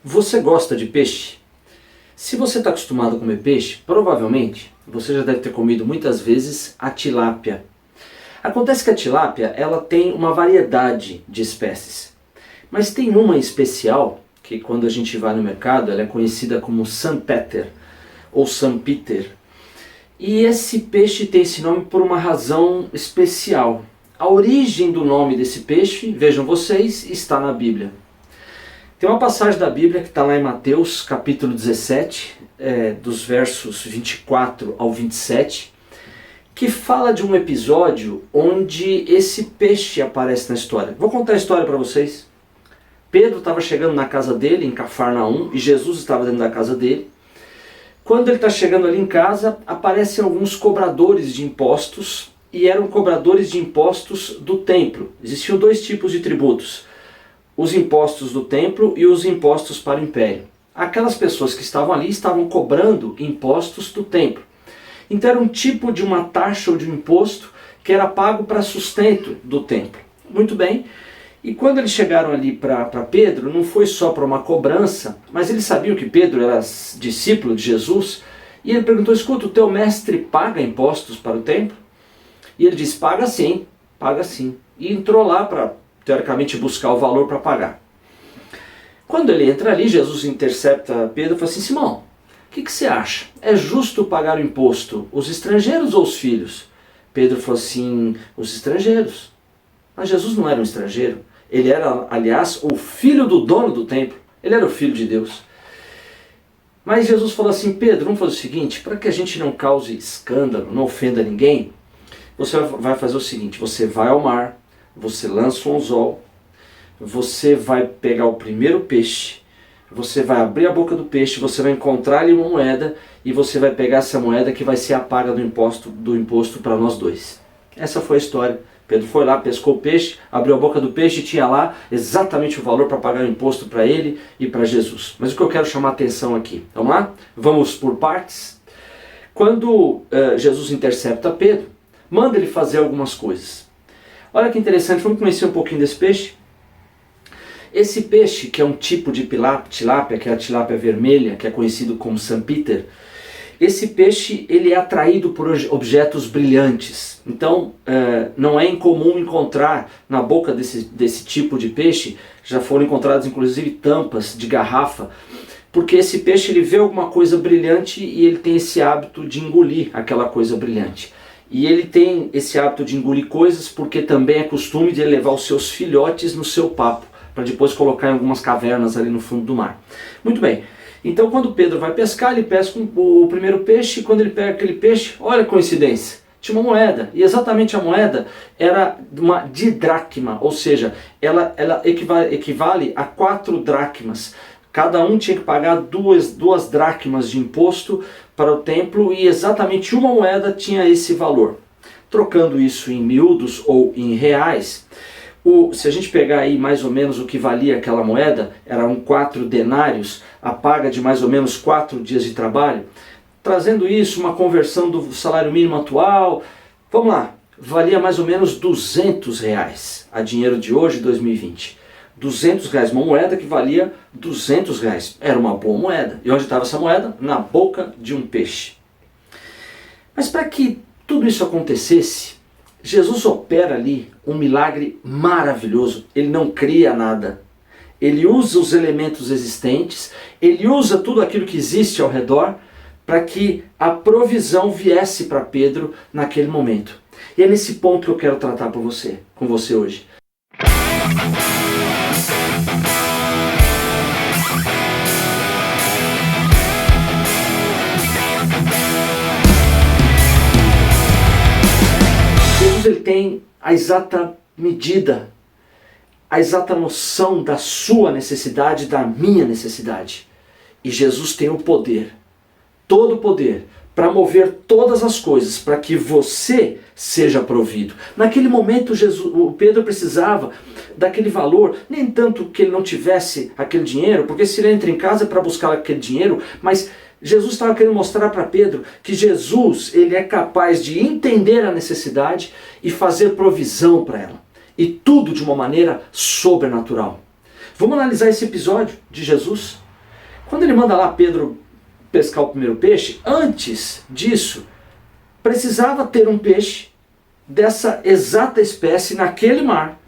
Você gosta de peixe? Se você está acostumado a comer peixe, provavelmente você já deve ter comido muitas vezes a tilápia. Acontece que a tilápia ela tem uma variedade de espécies, mas tem uma em especial que quando a gente vai no mercado ela é conhecida como Sanpeter ou Sanpeter. E esse peixe tem esse nome por uma razão especial. A origem do nome desse peixe, vejam vocês, está na Bíblia. Tem uma passagem da Bíblia que está lá em Mateus capítulo 17, dos versos 24 ao 27, que fala de um episódio onde esse peixe aparece na história. Vou contar a história para vocês. Pedro estava chegando na casa dele, em Cafarnaum, e Jesus estava dentro da casa dele. Quando ele está chegando ali em casa, aparecem alguns cobradores de impostos, e eram cobradores de impostos do templo. Existiam dois tipos de tributos: os impostos do templo e os impostos para o império. Aquelas pessoas que estavam ali estavam cobrando impostos do templo. Então era um tipo de uma taxa ou de um imposto que era pago para sustento do templo. Muito bem. E quando eles chegaram ali para Pedro, não foi só para uma cobrança, mas eles sabiam que Pedro era discípulo de Jesus, e ele perguntou: escuta, o teu mestre paga impostos para o templo? E ele disse: paga sim, paga sim. E entrou lá para, teoricamente, buscar o valor para pagar. Quando ele entra ali, Jesus intercepta Pedro e fala assim: Simão, o que você acha? É justo pagar o imposto os estrangeiros ou os filhos? Pedro falou assim: os estrangeiros. Mas Jesus não era um estrangeiro. Ele era, aliás, o filho do dono do templo. Ele era o filho de Deus. Mas Jesus falou assim: Pedro, vamos fazer o seguinte, para que a gente não cause escândalo, não ofenda ninguém, você vai fazer o seguinte: você vai ao mar, você lança um anzol, você vai pegar o primeiro peixe, você vai abrir a boca do peixe, você vai encontrar ali uma moeda e você vai pegar essa moeda que vai ser a paga do imposto para nós dois. Essa foi a história. Pedro foi lá, pescou o peixe, abriu a boca do peixe e tinha lá exatamente o valor para pagar o imposto para ele e para Jesus. Mas o que eu quero chamar a atenção aqui, vamos lá? Vamos por partes. Quando Jesus intercepta Pedro, manda ele fazer algumas coisas. Olha que interessante, vamos conhecer um pouquinho desse peixe. Esse peixe, que é um tipo de tilápia, que é a tilápia vermelha, que é conhecido como Sanpeter, esse peixe ele é atraído por objetos brilhantes. Então não é incomum encontrar na boca desse tipo de peixe, já foram encontradas inclusive tampas de garrafa, porque esse peixe ele vê alguma coisa brilhante e ele tem esse hábito de engolir aquela coisa brilhante. E ele tem esse hábito de engolir coisas porque também é costume de ele levar os seus filhotes no seu papo, para depois colocar em algumas cavernas ali no fundo do mar. Muito bem, então quando Pedro vai pescar, ele pesca o primeiro peixe, e quando ele pega aquele peixe, olha a coincidência, tinha uma moeda, e exatamente a moeda era uma didracma, ou seja, ela equivale a 4 dracmas. Cada um tinha que pagar duas dracmas de imposto para o templo, e exatamente uma moeda tinha esse valor. Trocando isso em miúdos ou em reais, se a gente pegar aí mais ou menos o que valia aquela moeda, eram 4 denários, a paga de mais ou menos 4 dias de trabalho. Trazendo isso, uma conversão do salário mínimo atual, vamos lá, valia mais ou menos R$200 a dinheiro de hoje, 2020. R$200, uma moeda que valia R$200. Era uma boa moeda. E onde estava essa moeda? Na boca de um peixe. Mas para que tudo isso acontecesse, Jesus opera ali um milagre maravilhoso. Ele não cria nada. Ele usa os elementos existentes, ele usa tudo aquilo que existe ao redor para que a provisão viesse para Pedro naquele momento. E é nesse ponto que eu quero tratar com você hoje. Jesus ele tem a exata medida, a exata noção da sua necessidade, da minha necessidade. E Jesus tem o poder, todo o poder, para mover todas as coisas, para que você seja provido. Naquele momento, o Pedro precisava daquele valor, nem tanto que ele não tivesse aquele dinheiro, porque se ele entra em casa é para buscar aquele dinheiro, mas Jesus estava querendo mostrar para Pedro que Jesus, ele é capaz de entender a necessidade e fazer provisão para ela. E tudo de uma maneira sobrenatural. Vamos analisar esse episódio de Jesus. Quando ele manda lá Pedro pescar o primeiro peixe, antes disso, precisava ter um peixe dessa exata espécie naquele mar,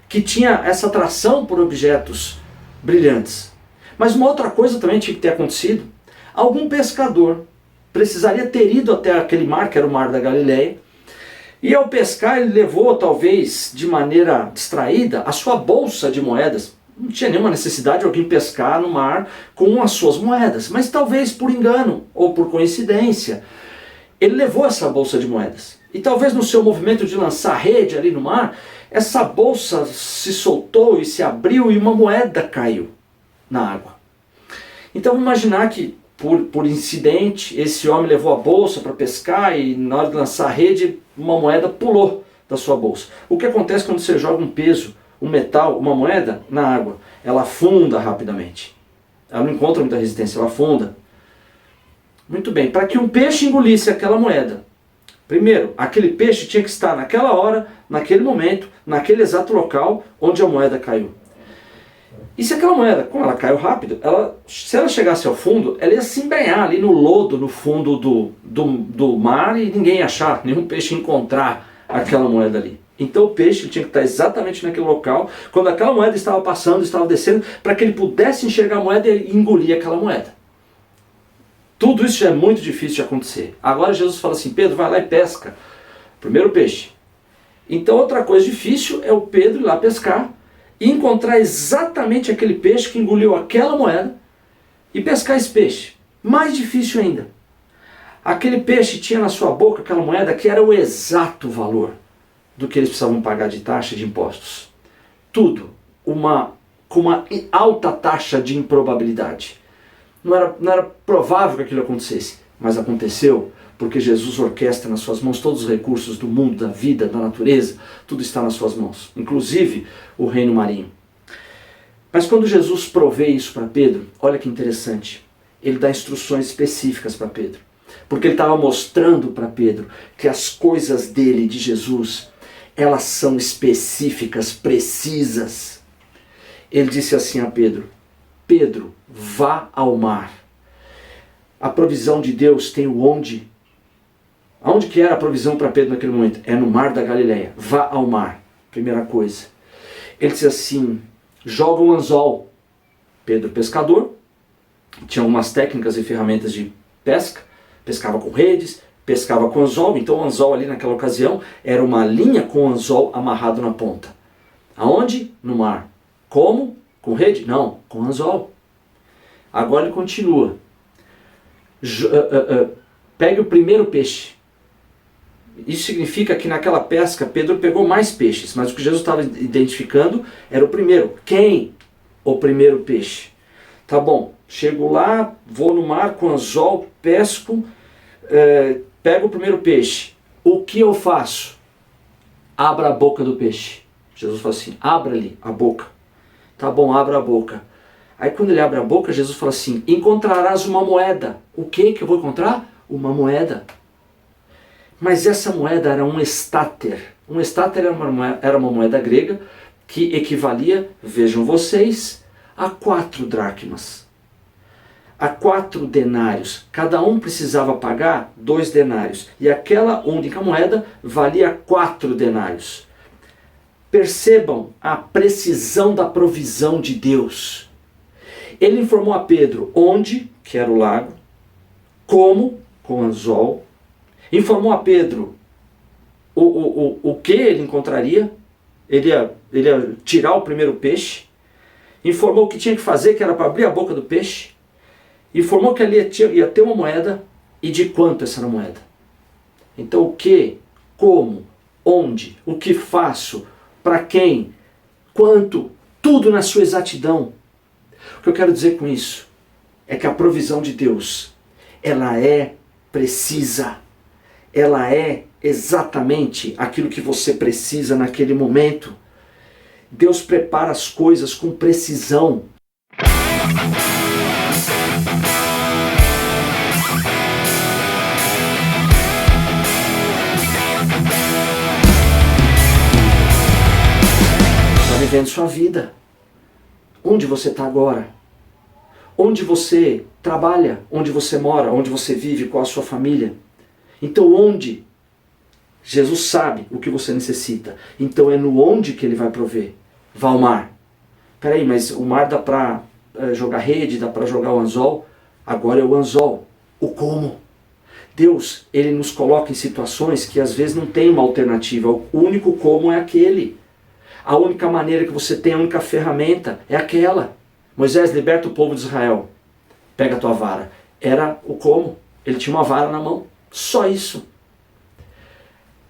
que tinha essa atração por objetos brilhantes. Mas uma outra coisa também tinha que ter acontecido. Algum pescador precisaria ter ido até aquele mar, que era o mar da Galileia, e ao pescar ele levou, talvez de maneira distraída, a sua bolsa de moedas. Não tinha nenhuma necessidade de alguém pescar no mar com as suas moedas, mas talvez por engano ou por coincidência, ele levou essa bolsa de moedas. E talvez no seu movimento de lançar rede ali no mar, essa bolsa se soltou e se abriu e uma moeda caiu na água. Então vamos imaginar que por incidente esse homem levou a bolsa para pescar e na hora de lançar a rede uma moeda pulou da sua bolsa. O que acontece quando você joga um peso, um metal, uma moeda na água? Ela afunda rapidamente. Ela não encontra muita resistência, ela afunda. Muito bem, para que um peixe engolisse aquela moeda, primeiro, aquele peixe tinha que estar naquela hora, naquele momento, naquele exato local onde a moeda caiu. E se aquela moeda, como ela caiu rápido, se ela chegasse ao fundo, ela ia se embrenhar ali no lodo, no fundo do mar, e ninguém ia achar, nenhum peixe ia encontrar aquela moeda ali. Então o peixe tinha que estar exatamente naquele local, quando aquela moeda estava passando, estava descendo, para que ele pudesse enxergar a moeda e engolir aquela moeda. Tudo isso já é muito difícil de acontecer. Agora Jesus fala assim, Pedro, vai lá e pesca. Primeiro peixe. Então outra coisa difícil é o Pedro ir lá pescar e encontrar exatamente aquele peixe que engoliu aquela moeda e pescar esse peixe. Mais difícil ainda. Aquele peixe tinha na sua boca aquela moeda que era o exato valor do que eles precisavam pagar de taxa de impostos. Tudo com uma alta taxa de improbabilidade. Não era provável que aquilo acontecesse, mas aconteceu porque Jesus orquestra nas suas mãos todos os recursos do mundo, da vida, da natureza, tudo está nas suas mãos, inclusive o reino marinho. Mas quando Jesus provê isso para Pedro, olha que interessante, ele dá instruções específicas para Pedro, porque ele estava mostrando para Pedro que as coisas dele, de Jesus, elas são específicas, precisas. Ele disse assim a Pedro, Pedro, vá ao mar. A provisão de Deus tem o onde. Aonde que era a provisão para Pedro naquele momento? É no mar da Galileia. Vá ao mar. Primeira coisa. Ele disse assim, joga um anzol. Pedro, pescador, tinha algumas técnicas e ferramentas de pesca. Pescava com redes, pescava com anzol. Então o anzol ali naquela ocasião era uma linha com o anzol amarrado na ponta. Aonde? No mar. Como? Com rede? Não, com anzol. Agora ele continua. Pegue o primeiro peixe. Isso significa que naquela pesca Pedro pegou mais peixes, mas o que Jesus estava identificando era o primeiro. Quem? O primeiro peixe. Tá bom, chego lá, vou no mar com anzol, pesco, pego o primeiro peixe. O que eu faço? Abra a boca do peixe. Jesus fala assim, abra ali a boca. Tá bom, abra a boca. Aí quando ele abre a boca, Jesus fala assim, encontrarás uma moeda. O que eu vou encontrar? Uma moeda. Mas essa moeda era um estáter. Um estáter era uma moeda grega que equivalia, vejam vocês, a 4 dracmas. A 4 denários. Cada um precisava pagar 2 denários. E aquela única moeda valia 4 denários. Percebam a precisão da provisão de Deus. Ele informou a Pedro onde, que era o lago, como, com anzol, informou a Pedro o que ele encontraria, ele ia tirar o primeiro peixe, informou o que tinha que fazer, que era para abrir a boca do peixe, informou que ali ia ter uma moeda e de quanto essa era a moeda. Então o que, como, onde, o que faço, para quem, quanto, tudo na sua exatidão. O que eu quero dizer com isso é que a provisão de Deus, ela é precisa. Ela é exatamente aquilo que você precisa naquele momento. Deus prepara as coisas com precisão. Está vivendo sua vida. Onde você está agora? Onde você trabalha? Onde você mora? Onde você vive? Qual a sua família? Então onde? Jesus sabe o que você necessita. Então é no onde que Ele vai prover. Vá ao mar. Peraí, mas o mar dá para jogar rede, dá para jogar o anzol? Agora é o anzol. O como? Deus, Ele nos coloca em situações que às vezes não tem uma alternativa. O único como é aquele. A única maneira que você tem, a única ferramenta é aquela. Moisés, liberta o povo de Israel. Pega a tua vara. Era o como. Ele tinha uma vara na mão. Só isso.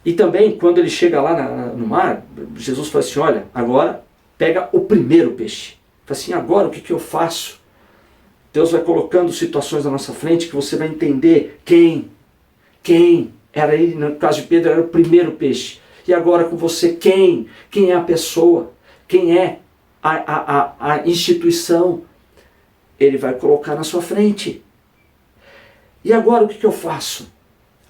E também, quando ele chega lá no mar, Jesus fala assim, olha, agora pega o primeiro peixe. Fala assim, agora o que eu faço? Deus vai colocando situações na nossa frente que você vai entender quem era ele, no caso de Pedro, era o primeiro peixe. E agora com você, quem é a pessoa? Quem é a instituição? Ele vai colocar na sua frente. E agora o que eu faço?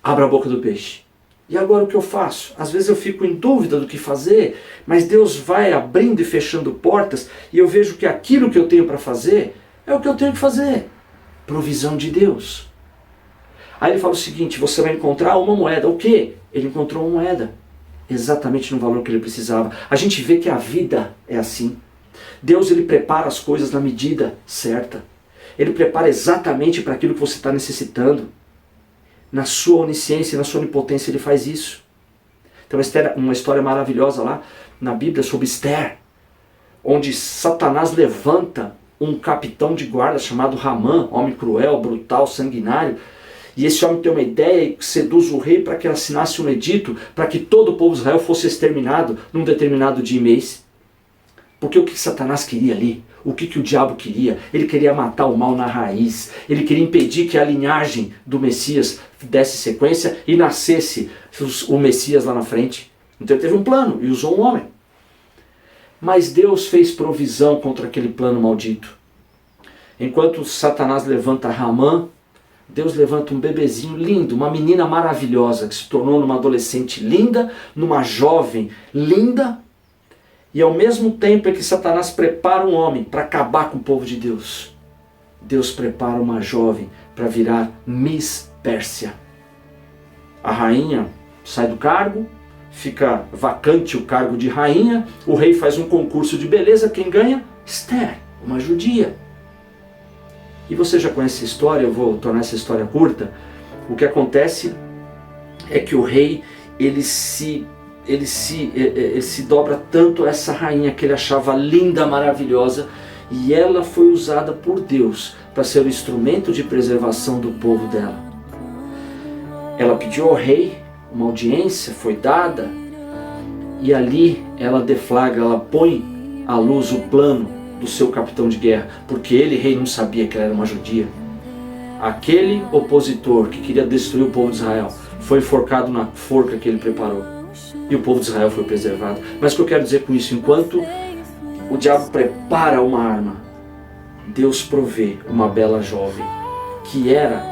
Abra a boca do peixe. E agora o que eu faço? Às vezes eu fico em dúvida do que fazer, mas Deus vai abrindo e fechando portas e eu vejo que aquilo que eu tenho para fazer é o que eu tenho que fazer. Provisão de Deus. Aí ele fala o seguinte, você vai encontrar uma moeda. O quê? Ele encontrou uma moeda. Exatamente no valor que ele precisava. A gente vê que a vida é assim. Deus, ele prepara as coisas na medida certa. Ele prepara exatamente para aquilo que você está necessitando. Na sua onisciência, na sua onipotência, ele faz isso. Tem uma história maravilhosa lá na Bíblia sobre Esther, onde Satanás levanta um capitão de guarda chamado Ramã, homem cruel, brutal, sanguinário, e esse homem tem uma ideia e seduz o rei para que assinasse um edito para que todo o povo de Israel fosse exterminado num determinado dia e mês. Porque o que Satanás queria ali? O que o diabo queria? Ele queria matar o mal na raiz. Ele queria impedir que a linhagem do Messias desse sequência e nascesse o Messias lá na frente. Então ele teve um plano e usou um homem. Mas Deus fez provisão contra aquele plano maldito. Enquanto Satanás levanta Ramã, Deus levanta um bebezinho lindo, uma menina maravilhosa, que se tornou numa adolescente linda, numa jovem linda. E ao mesmo tempo é que Satanás prepara um homem para acabar com o povo de Deus, Deus prepara uma jovem para virar Miss Pérsia. A rainha sai do cargo, fica vacante o cargo de rainha, o rei faz um concurso de beleza, quem ganha? Esther, uma judia. E você já conhece a história, eu vou tornar essa história curta. O que acontece é que o rei, ele se dobra tanto a essa rainha que ele achava linda, maravilhosa, e ela foi usada por Deus para ser o instrumento de preservação do povo dela. Ela pediu ao rei uma audiência, foi dada, e ali ela deflagra, ela põe à luz o plano do seu capitão de guerra, porque ele, rei, não sabia que ela era uma judia. Aquele opositor que queria destruir o povo de Israel foi enforcado na forca que ele preparou. E o povo de Israel foi preservado. Mas o que eu quero dizer com isso? Enquanto o diabo prepara uma arma, Deus provê uma bela jovem, que era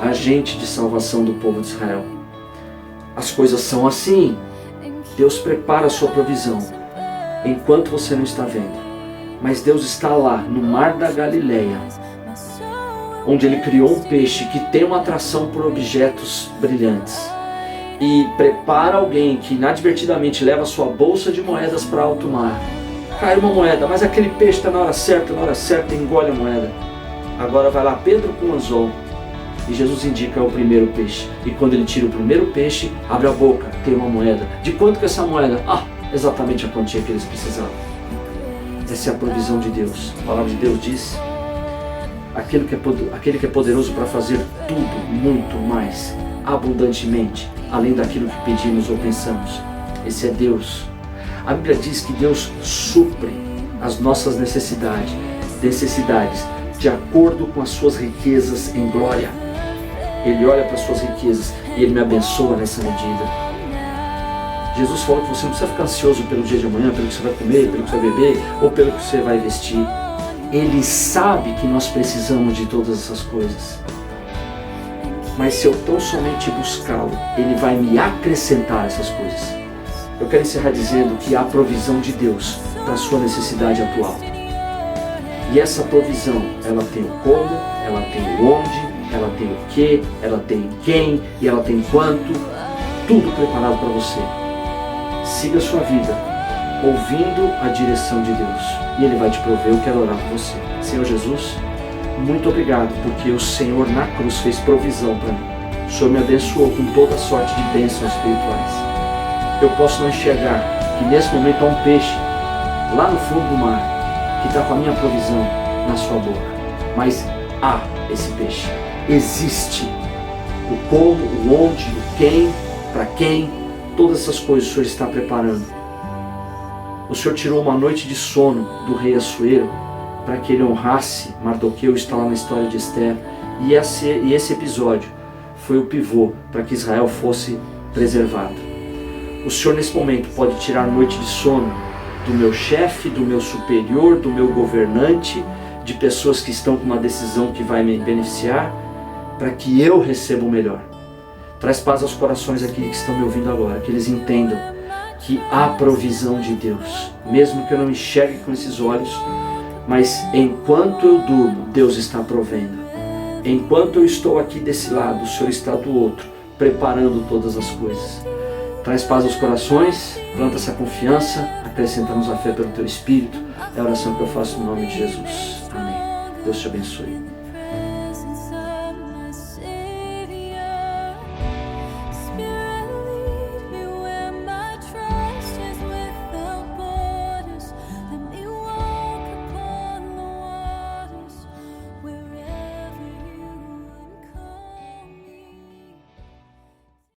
agente de salvação do povo de Israel. As coisas são assim. Deus prepara a sua provisão, enquanto você não está vendo. Mas Deus está lá, no mar da Galileia, onde Ele criou um peixe que tem uma atração por objetos brilhantes. E prepara alguém que inadvertidamente leva sua bolsa de moedas para alto mar. Cai uma moeda, mas aquele peixe está na hora certa, engole a moeda. Agora vai lá Pedro com o anzol, e Jesus indica o primeiro peixe. E quando ele tira o primeiro peixe, abre a boca, tem uma moeda. De quanto que é essa moeda? Exatamente a quantia que eles precisavam. Essa é a provisão de Deus. A palavra de Deus diz: aquele que é poderoso para fazer tudo, muito mais, abundantemente, além daquilo que pedimos ou pensamos. Esse é Deus. A Bíblia diz que Deus supre as nossas necessidades de acordo com as suas riquezas em glória. Ele olha para as suas riquezas e Ele me abençoa nessa medida. Jesus falou que você não precisa ficar ansioso pelo dia de amanhã, pelo que você vai comer, pelo que você vai beber ou pelo que você vai vestir. Ele sabe que nós precisamos de todas essas coisas. Mas se eu tão somente buscá-lo, Ele vai me acrescentar essas coisas. Eu quero encerrar dizendo que há provisão de Deus para a sua necessidade atual. E essa provisão, ela tem o como, ela tem o onde, ela tem o que, ela tem quem e ela tem quanto. Tudo preparado para você. Siga a sua vida, ouvindo a direção de Deus. E Ele vai te prover. Eu quero orar por você. Senhor Jesus, muito obrigado, porque o Senhor na cruz fez provisão para mim. O Senhor me abençoou com toda sorte de bênçãos espirituais. Eu posso não enxergar que nesse momento há um peixe lá no fundo do mar que está com a minha provisão na sua boca. Mas há esse peixe. Existe o como, o onde, o quem, para quem, todas essas coisas o Senhor está preparando. O Senhor tirou uma noite de sono do rei Assuero para que ele honrasse Mardoqueu, está lá na história de Esther. E esse episódio foi o pivô para que Israel fosse preservado. O Senhor nesse momento pode tirar noite de sono do meu chefe, do meu superior, do meu governante, de pessoas que estão com uma decisão que vai me beneficiar, para que eu receba o melhor. Traz paz aos corações aqui que estão me ouvindo agora, que eles entendam que há provisão de Deus, mesmo que eu não enxergue com esses olhos, mas enquanto eu durmo, Deus está provendo. Enquanto eu estou aqui desse lado, o Senhor está do outro, preparando todas as coisas. Traz paz aos corações, planta essa confiança, acrescenta-nos a fé pelo Teu Espírito. É a oração que eu faço no nome de Jesus. Amém. Deus te abençoe.